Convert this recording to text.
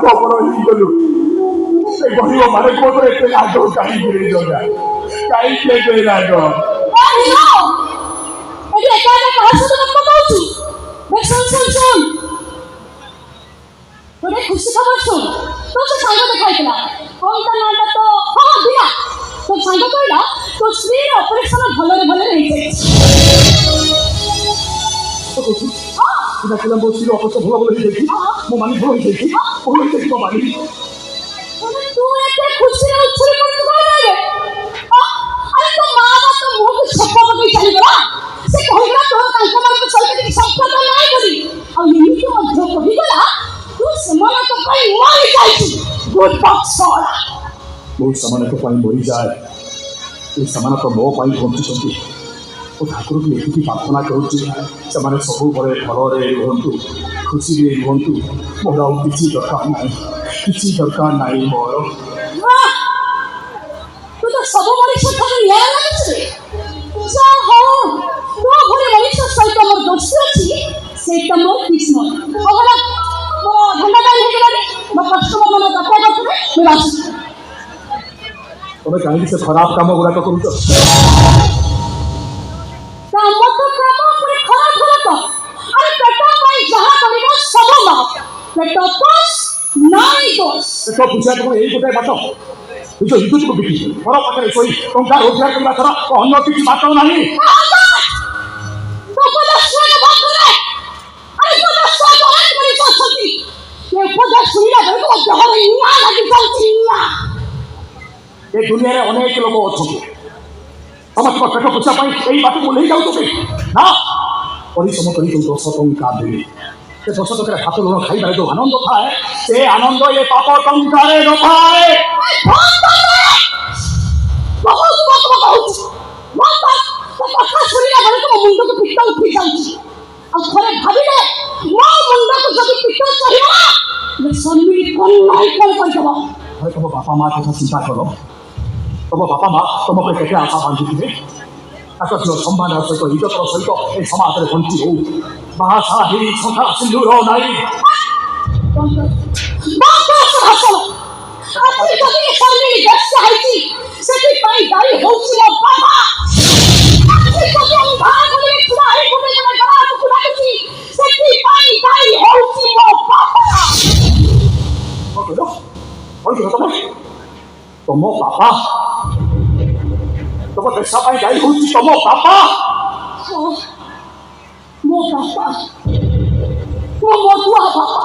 ଖବର ହେଇଗଲୁ ସେ ଗରିବ ମାନେ କୋଟରେ ଏତେ ରାଗ କାହିଁକି ରେ ଜଗା କାହିଁକି ଏତେ ରାଗ खुशी खबर सुन तो से सांग देखाइला कौन ता नाटा तो हां बिना तो सांग कहला तो श्री ऑपरेशन भलरे भलरे हेइ हां इना कलम बसिरो ऑपरेशन भलो भलो हेइ मो मानी भलो हेइ भलो हेइ तो मानी तू एते खुशी रे उछरी कर तू कह रे अरे तो मां बाप तो मुंह को छप्पा पकई चली गला से कहला तो कांको मार को चलते कि संपत नाही करी आ यही के मध्य कहि गला तू समान तो कई मारी जाई गुड बक्सरा बहुत समान तो पाई मरी जाए ये समान तो मो पाई पहुंची संती ओ ठाकुर की एति प्रार्थना करूची समान सब बड़े भलरे रहंतु खुशी रे रहंतु मोर आ किछि दरकार नाही मोर तू तो सब मनुष्य खाली या लागछ जा हो तो घरे मनुष्य सहित मोर दोस्त अछि सेटा मोर किस्मत ओहला धन्यवाद हे गले मो कस्टमर मन दपा दपरे मेरा तबे काहे से खराब काम गुरा तो करू काम तो काम पुरे खराब होला तो अरे पेटा पाई जहां करिबो सब बाप पेटा पास नाई दोस तो पूछा तो एई गोटे बात जो हितु को बिकी पर पाखरे कोई टंका रोजगार करबा छरा अन्य किछि बात नाही तो पदा सुन बात करे अरे पदा सुन बात करी सती ये पदा सुनिला बरे को जहर निया लागी जाउची निया ए दुनिया रे अनेक लोग अछंती समस्त पेट पूछा पाई एई बात को लेई जाउतो ना परिश्रम करी तो 10 टंका देली से 10 टका हाथ ऋण खाइबारे जो आनंद थाए से आनंद ये पाप टंका रे न थाए बहुत बात कहूच मत तो कथा सुनिला बरे को मुंड को पिट्टा उठी जाउची आ थरे भाबिले मो मुंड को जदी पिट्टा चढ़िबा मैं सन्नी कोन नाही कोन करबो भाई तुम बापा माँ कथा चिंता करो तुम बापा माँ तुम पे केते आशा बांधिथिबे ताको जो सम्मान सहित इज्जतर सहित ए समाज रे बंची हो भाषा ही सखा सिंदूर नाही बात हसलो आती जदी सन्नी गस्स हाइची सेति पाई गाई होउची मो बाबा आती जदी हम भाग में खुदाई गुडे गुडे गला तो खुदाई सेति पाई गाई होउची मो बाबा ओके तुम बापा तुम देशा पाई गाई होउची तुम बापा मो बापा वो दुआ बापा